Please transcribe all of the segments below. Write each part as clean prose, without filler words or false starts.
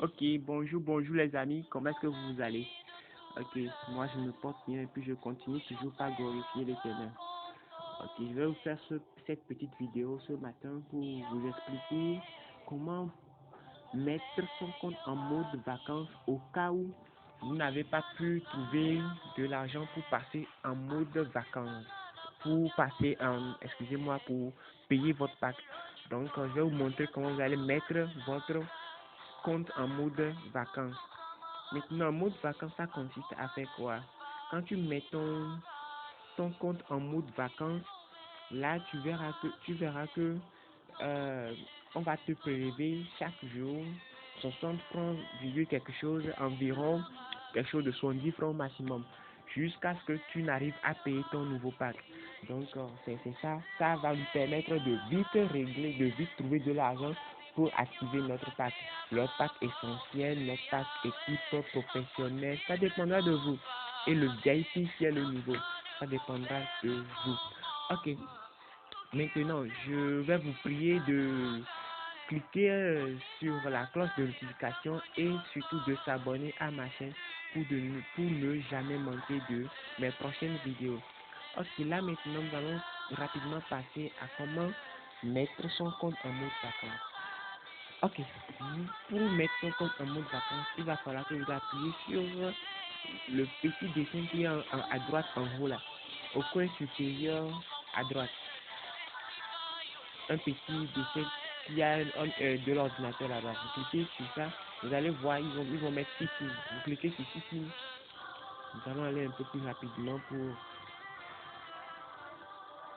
Ok, bonjour les amis, comment est-ce que vous allez? Ok, moi je me porte bien et puis je continue toujours par glorifier l'Éternel. Ok, je vais vous faire cette petite vidéo ce matin pour vous expliquer comment mettre son compte en mode vacances au cas où vous n'avez pas pu trouver de l'argent pour passer en mode vacances, pour passer en, excusez-moi, pour payer votre pack. Donc, je vais vous montrer comment vous allez mettre votre compte en mode vacances. Maintenant, mode vacances, ça consiste à faire quoi? Quand tu mets ton compte en mode vacances, là, tu verras que euh, on va te prélever chaque jour 60 francs, quelque chose, environ quelque chose de 70 francs maximum, jusqu'à ce que tu n'arrives à payer ton nouveau pack. Donc, c'est ça. Ça va nous permettre de vite régler, de vite trouver de l'argent pour activer notre pack. Le pack essentiel, le pack équipe professionnelle, ça dépendra de vous. Et le VIP, si est le niveau, ça dépendra de vous. Ok, maintenant, je vais vous prier de cliquer sur la cloche de notification et surtout de s'abonner à ma chaîne pour ne jamais manquer de mes prochaines vidéos. Ok, là maintenant, nous allons rapidement passer à comment mettre son compte en mode vacances. Ok, pour mettre son compte en mode vacances, il va falloir que vous appuyez sur le petit dessin qui est à droite en haut là, au coin supérieur à droite. Un petit dessin qui a de l'ordinateur là-bas. Vous cliquez sur ça, vous allez voir, ils vont mettre City. Vous cliquez sur City. Nous allons aller un peu plus rapidement pour...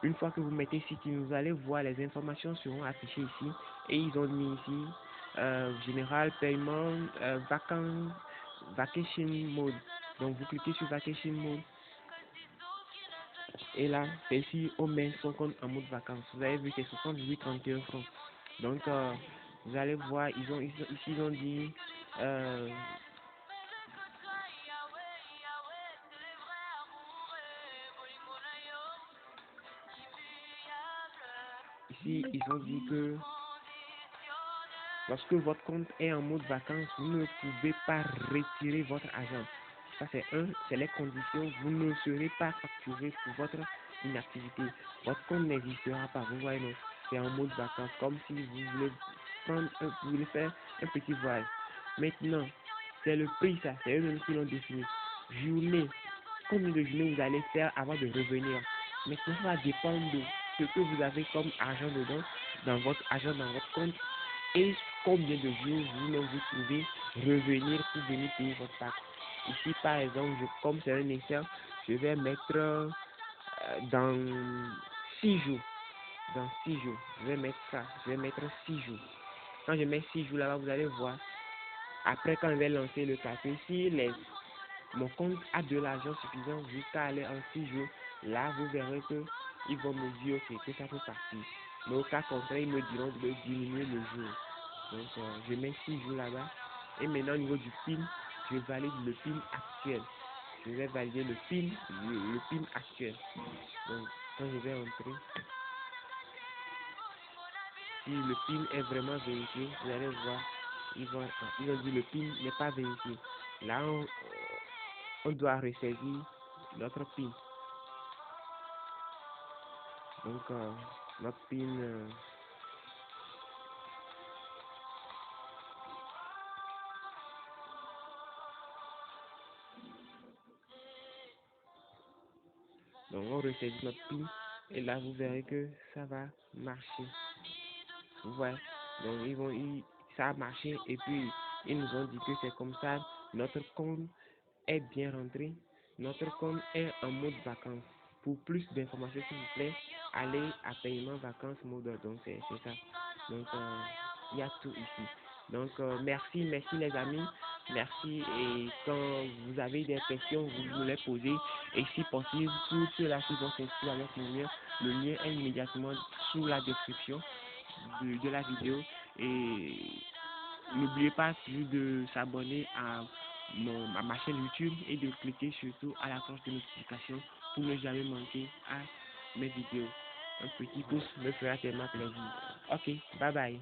Une fois que vous mettez City, vous allez voir les informations seront affichées ici. Et ils ont mis ici, général, paiement, vacances, vacation mode. Donc vous cliquez sur vacation mode. Et là, c'est ici, on met son compte en mode vacances. Vous avez vu, c'est 78,31 francs. Donc, vous allez voir, ici, ils ont dit, ici, ils ont dit que lorsque votre compte est en mode vacances, vous ne pouvez pas retirer votre argent. Ça, c'est les conditions. Vous ne serez pas facturé pour votre inactivité. Votre compte n'existera pas. Vous voyez, non, c'est en mode vacances, comme si vous voulez vous voulez faire un petit voyage. Maintenant, c'est le prix, ça, c'est eux-mêmes qui l'ont défini. Journée, combien de journées vous allez faire avant de revenir. Maintenant, ça va dépendre de ce que vous avez comme argent dedans, dans votre compte, et combien de jours vous pouvez revenir pour venir payer votre pack. Ici, par exemple, comme c'est un essai, je vais mettre dans 6 jours. Dans 6 jours, je vais mettre ça. Je vais mettre 6 jours. Quand je mets 6 jours là-bas, vous allez voir. Après, quand je vais lancer le café, si mon compte a de l'argent suffisant jusqu'à aller en 6 jours, là, vous verrez que ils vont me dire que ça peut partir. Mais au cas contraire, ils me diront de diminuer le jour. Donc, je mets 6 jours là-bas. Et maintenant, au niveau du PIN, je valide le PIN actuel. Je vais valider le PIN actuel. Donc, quand je vais entrer, si le PIN est vraiment vérifié, vous allez voir, ils ont dit le PIN n'est pas vérifié. Là, on doit ressaisir notre PIN. Donc, notre PIN... donc, on ressaisit notre PIN et là, vous verrez que ça va marcher. Vous voyez, donc ça a marché et puis ils nous ont dit que c'est comme ça, notre compte est bien rentré, notre compte est en mode vacances. Pour plus d'informations, s'il vous plaît, allez à paiement vacances mode. Donc c'est ça. Donc il y a tout ici. Donc merci les amis, merci, et quand vous avez des questions, vous me les posez, et si possible, tous ceux-là qui vont s'inscrire avec le lien est immédiatement sous la description de la vidéo, et n'oubliez pas toujours de s'abonner à ma chaîne YouTube et de cliquer surtout à la cloche de notification pour ne jamais manquer à mes vidéos. Un petit pouce me fera tellement plaisir. Ok, bye bye.